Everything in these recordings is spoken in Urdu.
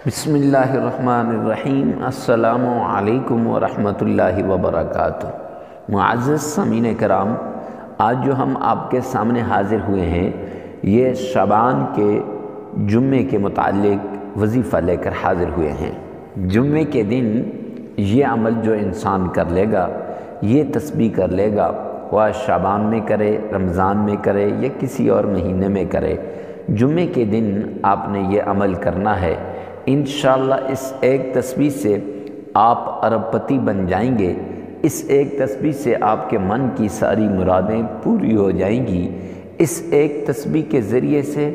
بسم اللہ الرحمن الرحیم۔ السلام علیکم ورحمۃ اللہ وبرکاتہ۔ معزز سامعین کرام، آج جو ہم آپ کے سامنے حاضر ہوئے ہیں یہ شعبان کے جمعے کے متعلق وظیفہ لے کر حاضر ہوئے ہیں۔ جمعے کے دن یہ عمل جو انسان کر لے گا، یہ تسبیح کر لے گا، وہ شعبان میں کرے، رمضان میں کرے یا کسی اور مہینے میں کرے، جمعے کے دن آپ نے یہ عمل کرنا ہے۔ انشاءاللہ اس ایک تسبیح سے آپ ارب پتی بن جائیں گے۔ اس ایک تسبیح سے آپ کے من کی ساری مرادیں پوری ہو جائیں گی۔ اس ایک تسبیح کے ذریعے سے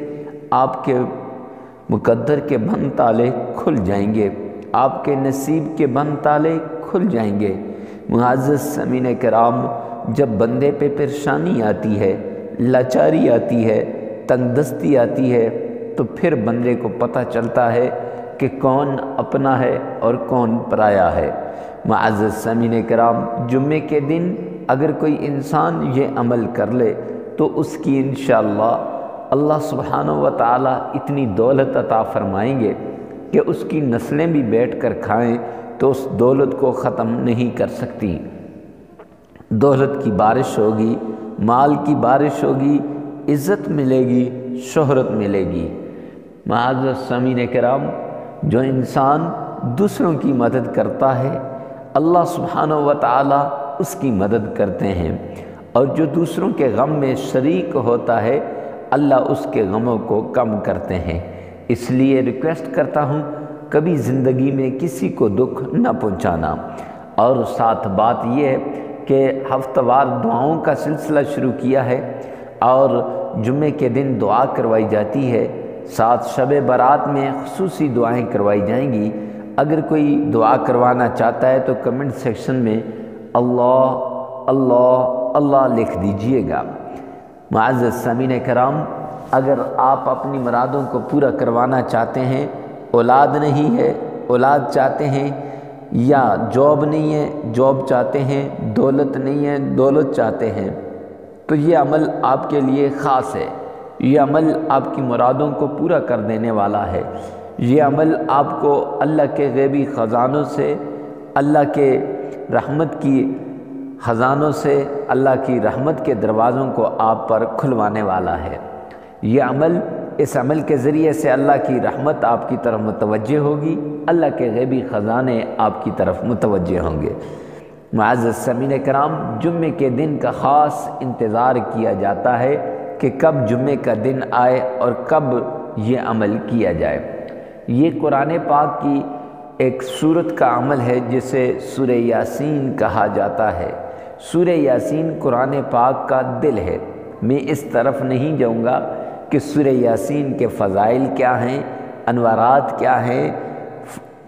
آپ کے مقدر کے بند تالے کھل جائیں گے، آپ کے نصیب کے بند تالے کھل جائیں گے۔ معزز سامعین کرام، جب بندے پہ پریشانی آتی ہے، لاچاری آتی ہے، تنگ دستی آتی ہے، تو پھر بندے کو پتہ چلتا ہے کہ کون اپنا ہے اور کون پرایا ہے۔ معزز سامعین کرام، جمعے کے دن اگر کوئی انسان یہ عمل کر لے تو اس کی انشاءاللہ اللہ سبحانہ و تعالی اتنی دولت عطا فرمائیں گے کہ اس کی نسلیں بھی بیٹھ کر کھائیں تو اس دولت کو ختم نہیں کر سکتی۔ دولت کی بارش ہوگی، مال کی بارش ہوگی، عزت ملے گی، شہرت ملے گی۔ معزز سامعین کرام، جو انسان دوسروں کی مدد کرتا ہے اللہ سبحانہ و تعالی اس کی مدد کرتے ہیں، اور جو دوسروں کے غم میں شریک ہوتا ہے اللہ اس کے غموں کو کم کرتے ہیں۔ اس لیے ریکویسٹ کرتا ہوں کبھی زندگی میں کسی کو دکھ نہ پہنچانا۔ اور ساتھ بات یہ ہے کہ ہفتہ وار دعاؤں کا سلسلہ شروع کیا ہے اور جمعے کے دن دعا کروائی جاتی ہے، ساتھ شب برات میں خصوصی دعائیں کروائی جائیں گی۔ اگر کوئی دعا کروانا چاہتا ہے تو کمنٹ سیکشن میں اللہ اللہ اللہ لکھ دیجئے گا۔ معزز سامعین کرام، اگر آپ اپنی مرادوں کو پورا کروانا چاہتے ہیں، اولاد نہیں ہے اولاد چاہتے ہیں، یا جاب نہیں ہے جاب چاہتے ہیں، دولت نہیں ہے دولت چاہتے ہیں، تو یہ عمل آپ کے لیے خاص ہے۔ یہ عمل آپ کی مرادوں کو پورا کر دینے والا ہے۔ یہ عمل آپ کو اللہ کے غیبی خزانوں سے، اللہ کے رحمت کی خزانوں سے، اللہ کی رحمت کے دروازوں کو آپ پر کھلوانے والا ہے۔ یہ عمل، اس عمل کے ذریعے سے اللہ کی رحمت آپ کی طرف متوجہ ہوگی، اللہ کے غیبی خزانے آپ کی طرف متوجہ ہوں گے۔ معزز سامعین کرام، جمعے کے دن کا خاص انتظار کیا جاتا ہے کہ کب جمعے کا دن آئے اور کب یہ عمل کیا جائے۔ یہ قرآن پاک کی ایک سورت کا عمل ہے جسے سورہ یاسین کہا جاتا ہے۔ سورہ یاسین قرآن پاک کا دل ہے۔ میں اس طرف نہیں جاؤں گا کہ سورہ یاسین کے فضائل کیا ہیں، انوارات کیا ہیں،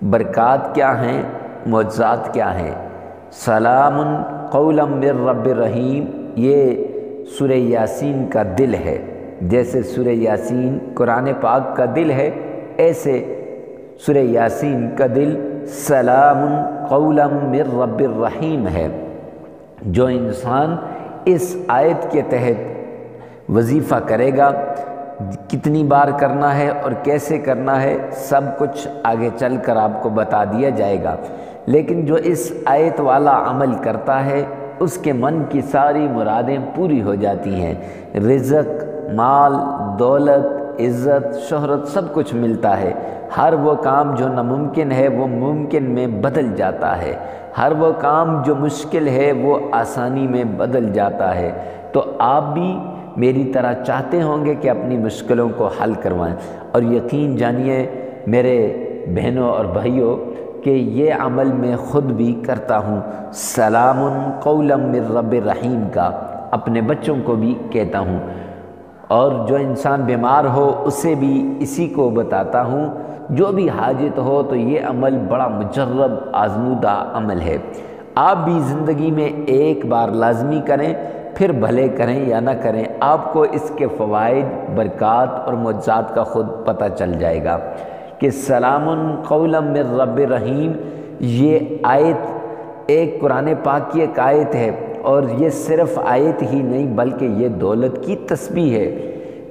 برکات کیا ہیں، معجزات کیا ہیں۔ سلام قولا من رب الرحیم، یہ سورہ یاسین کا دل ہے۔ جیسے سورہ یاسین قرآن پاک کا دل ہے، ایسے سورہ یاسین کا دل سلام قولا من رب الرحیم ہے۔ جو انسان اس آیت کے تحت وظیفہ کرے گا، کتنی بار کرنا ہے اور کیسے کرنا ہے سب کچھ آگے چل کر آپ کو بتا دیا جائے گا، لیکن جو اس آیت والا عمل کرتا ہے اس کے من کی ساری مرادیں پوری ہو جاتی ہیں۔ رزق، مال، دولت، عزت، شہرت سب کچھ ملتا ہے۔ ہر وہ کام جو ناممکن ہے وہ ممکن میں بدل جاتا ہے، ہر وہ کام جو مشکل ہے وہ آسانی میں بدل جاتا ہے۔ تو آپ بھی میری طرح چاہتے ہوں گے کہ اپنی مشکلوں کو حل کروائیں، اور یقین جانیے میرے بہنوں اور بھائیوں کہ یہ عمل میں خود بھی کرتا ہوں۔ سلام قولا من رب الرحیم کا اپنے بچوں کو بھی کہتا ہوں، اور جو انسان بیمار ہو اسے بھی اسی کو بتاتا ہوں۔ جو بھی حاجت ہو تو یہ عمل بڑا مجرب آزمودہ عمل ہے۔ آپ بھی زندگی میں ایک بار لازمی کریں، پھر بھلے کریں یا نہ کریں، آپ کو اس کے فوائد، برکات اور معجزات کا خود پتہ چل جائے گا کہ سلام قولا من رب الرحیم یہ آیت ایک قرآن پاک کی ایک آیت ہے، اور یہ صرف آیت ہی نہیں بلکہ یہ دولت کی تسبیح ہے۔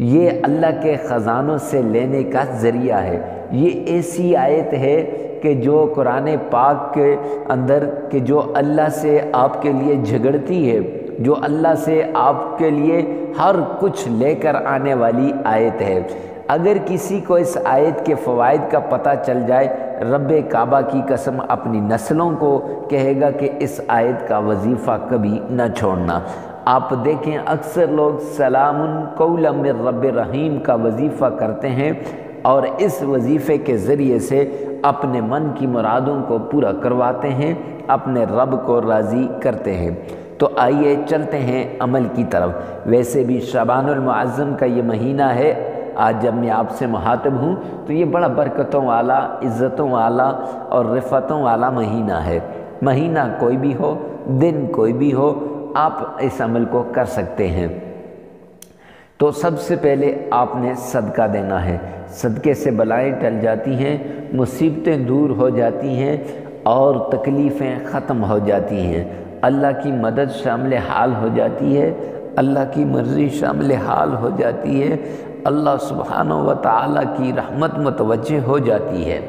یہ اللہ کے خزانوں سے لینے کا ذریعہ ہے، یہ ایسی آیت ہے کہ جو قرآن پاک کے اندر کہ جو اللہ سے آپ کے لیے جھگڑتی ہے، جو اللہ سے آپ کے لیے ہر کچھ لے کر آنے والی آیت ہے۔ اگر کسی کو اس آیت کے فوائد کا پتہ چل جائے، رب کعبہ کی قسم اپنی نسلوں کو کہے گا کہ اس آیت کا وظیفہ کبھی نہ چھوڑنا۔ آپ دیکھیں اکثر لوگ سلام قولا من رب رحیم کا وظیفہ کرتے ہیں اور اس وظیفے کے ذریعے سے اپنے من کی مرادوں کو پورا کرواتے ہیں، اپنے رب کو راضی کرتے ہیں۔ تو آئیے چلتے ہیں عمل کی طرف۔ ویسے بھی شعبان المعظم کا یہ مہینہ ہے، آج جب میں آپ سے مخاطب ہوں تو یہ بڑا برکتوں والا، عزتوں والا اور رفتوں والا مہینہ ہے۔ مہینہ کوئی بھی ہو، دن کوئی بھی ہو، آپ اس عمل کو کر سکتے ہیں۔ تو سب سے پہلے آپ نے صدقہ دینا ہے۔ صدقے سے بلائیں ٹل جاتی ہیں، مصیبتیں دور ہو جاتی ہیں اور تکلیفیں ختم ہو جاتی ہیں۔ اللہ کی مدد شامل حال ہو جاتی ہے، اللہ کی مرضی شامل حال ہو جاتی ہے، اللہ سبحانہ و تعالیٰ کی رحمت متوجہ ہو جاتی ہے۔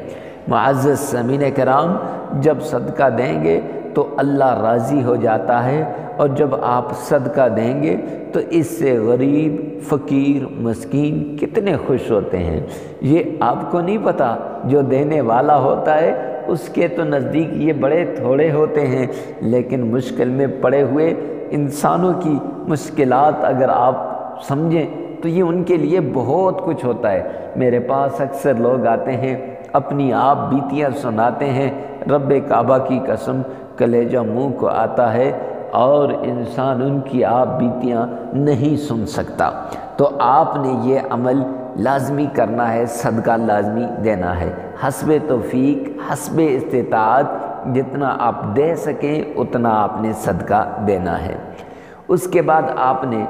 معزز سامعین کرام، جب صدقہ دیں گے تو اللہ راضی ہو جاتا ہے، اور جب آپ صدقہ دیں گے تو اس سے غریب، فقیر، مسکین کتنے خوش ہوتے ہیں۔ یہ آپ کو نہیں پتہ، جو دینے والا ہوتا ہے اس کے تو نزدیک یہ بڑے تھوڑے ہوتے ہیں، لیکن مشکل میں پڑے ہوئے انسانوں کی مشکلات اگر آپ سمجھیں تو یہ ان کے لیے بہت کچھ ہوتا ہے۔ میرے پاس اکثر لوگ آتے ہیں، اپنی آپ بیتیاں سناتے ہیں، رب کعبہ کی قسم کلیجہ منہ کو آتا ہے اور انسان ان کی آپ بیتیاں نہیں سن سکتا۔ تو آپ نے یہ عمل لازمی کرنا ہے، صدقہ لازمی دینا ہے، حسب توفیق، حسب استطاعت، جتنا آپ دے سکیں اتنا آپ نے صدقہ دینا ہے۔ اس کے بعد آپ نے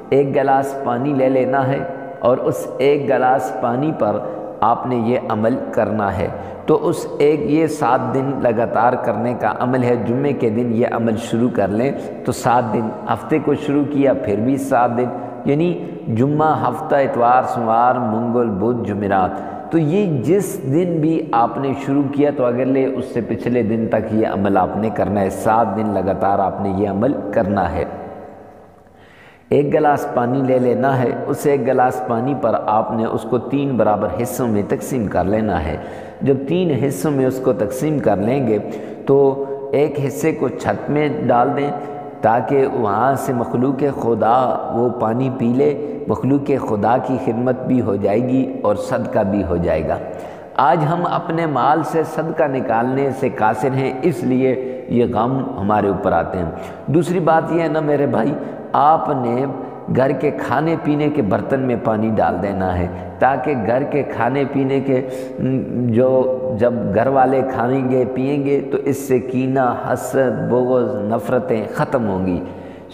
ایک گلاس پانی لے لینا ہے اور اس ایک گلاس پانی پر آپ نے یہ عمل کرنا ہے۔ تو اس یہ 7 دن لگاتار کرنے کا عمل ہے۔ جمعے کے دن یہ عمل شروع کر لیں تو 7 دن، ہفتے کو شروع کیا پھر بھی 7 دن، یعنی جمعہ، ہفتہ، اتوار، سوموار، منگل، بدھ، جمعرات۔ تو یہ جس دن بھی آپ نے شروع کیا تو اگلے اس سے پچھلے دن تک یہ عمل آپ نے کرنا ہے۔ 7 دن لگاتار آپ نے یہ عمل کرنا ہے۔ ایک گلاس پانی لے لینا ہے، اس ایک گلاس پانی پر آپ نے اس کو 3 برابر حصوں میں تقسیم کر لینا ہے۔ جب 3 حصوں میں اس کو تقسیم کر لیں گے تو ایک حصے کو چھت میں ڈال دیں تاکہ وہاں سے مخلوق خدا وہ پانی پی لے، مخلوق خدا کی خدمت بھی ہو جائے گی اور صدقہ بھی ہو جائے گا۔ آج ہم اپنے مال سے صدقہ نکالنے سے قاصر ہیں، اس لیے یہ غم ہمارے اوپر آتے ہیں۔ دوسری بات یہ ہے نا میرے بھائی، آپ نے گھر کے کھانے پینے کے برتن میں پانی ڈال دینا ہے تاکہ گھر کے کھانے پینے کے جب گھر والے کھائیں گے پئیں گے تو اس سے کینہ، حسد، بغض، نفرتیں ختم ہوں گی۔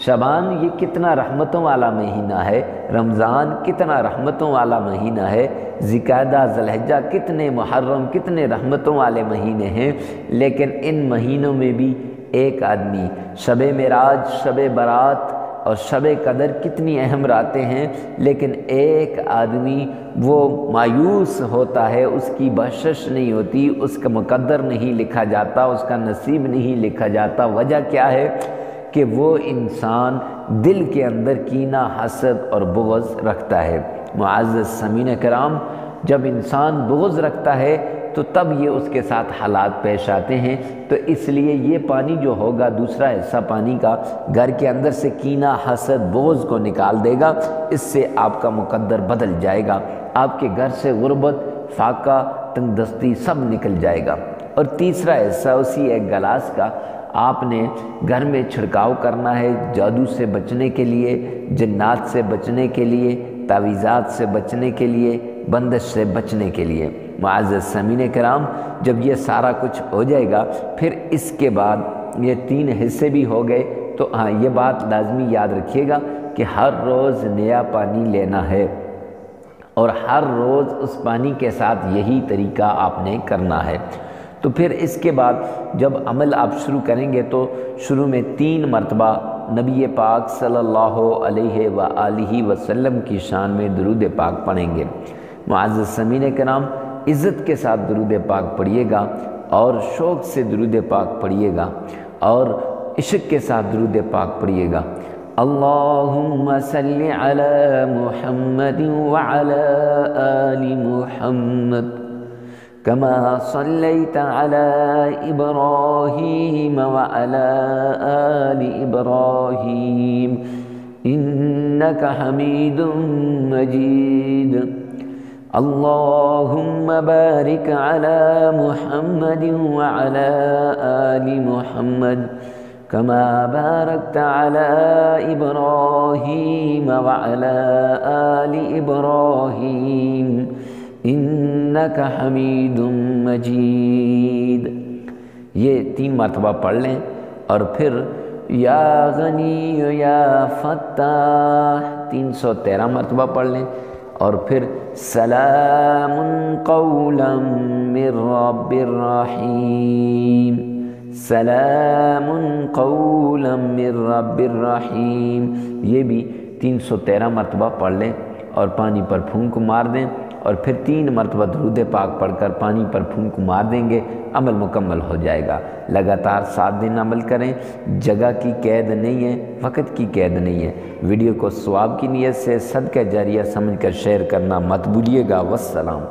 شعبان یہ کتنا رحمتوں والا مہینہ ہے، رمضان کتنا رحمتوں والا مہینہ ہے، ذوالقعدہ، ذوالحجہ کتنے، محرم کتنے رحمتوں والے مہینے ہیں، لیکن ان مہینوں میں بھی ایک آدمی شب معراج، شب برات اور شب قدر کتنی اہم راتیں ہیں، لیکن ایک آدمی وہ مایوس ہوتا ہے، اس کی بخشش نہیں ہوتی، اس کا مقدر نہیں لکھا جاتا، اس کا نصیب نہیں لکھا جاتا۔ وجہ کیا ہے کہ وہ انسان دل کے اندر کینہ، حسد اور بغض رکھتا ہے۔ معزز سامعین کرام، جب انسان بغض رکھتا ہے تو تب یہ اس کے ساتھ حالات پیش آتے ہیں۔ تو اس لیے یہ پانی جو ہوگا، دوسرا حصہ پانی کا، گھر کے اندر سے کینہ، حسد، بغض کو نکال دے گا، اس سے آپ کا مقدر بدل جائے گا، آپ کے گھر سے غربت، فاقہ، تنگ دستی سب نکل جائے گا۔ اور تیسرا حصہ اسی ایک گلاس کا آپ نے گھر میں چھڑکاؤ کرنا ہے، جادو سے بچنے کے لیے، جنات سے بچنے کے لیے، تعویذات سے بچنے کے لیے، بندش سے بچنے کے لیے۔ معزز سامعین کرام، جب یہ سارا کچھ ہو جائے گا پھر اس کے بعد یہ 3 حصے بھی ہو گئے تو ہاں یہ بات لازمی یاد رکھیے گا کہ ہر روز نیا پانی لینا ہے اور ہر روز اس پانی کے ساتھ یہی طریقہ آپ نے کرنا ہے۔ تو پھر اس کے بعد جب عمل آپ شروع کریں گے تو شروع میں 3 مرتبہ نبی پاک صلی اللہ علیہ وآلہ وسلم کی شان میں درود پاک پڑھیں گے۔ معزز سامعین کرام، عزت کے ساتھ درود پاک پڑھیے گا اور شوق سے درود پاک پڑھیے گا اور عشق کے ساتھ درود پاک پڑھیے گا۔ اللہم صلی علی محمد وعلی آل محمد کما صلیت علی ابراہیم وعلی آل ابراہیم انک حمید مجید۔ اللہم بارک علی محمد وعلی آل محمد کما بارکت علی ابراہیم وعلی آل ابراہیم انک حمید مجید۔ یہ 3 مرتبہ پڑھ لیں اور پھر یا غنی یا فتاح 313 مرتبہ پڑھ لیں اور پھر سلام قولا من رب الرحیم، سلام قولا من رب الرحیم، یہ بھی 313 مرتبہ پڑھ لیں اور پانی پر پھونک مار دیں اور پھر 3 مرتبہ درود پاک پڑھ کر پانی پر پھونک مار دیں گے، عمل مکمل ہو جائے گا۔ لگاتار 7 دن عمل کریں، جگہ کی قید نہیں ہے، وقت کی قید نہیں ہے۔ ویڈیو کو ثواب کی نیت سے صدقہ جاریہ سمجھ کر شیئر کرنا مت بھولیے گا۔ والسلام۔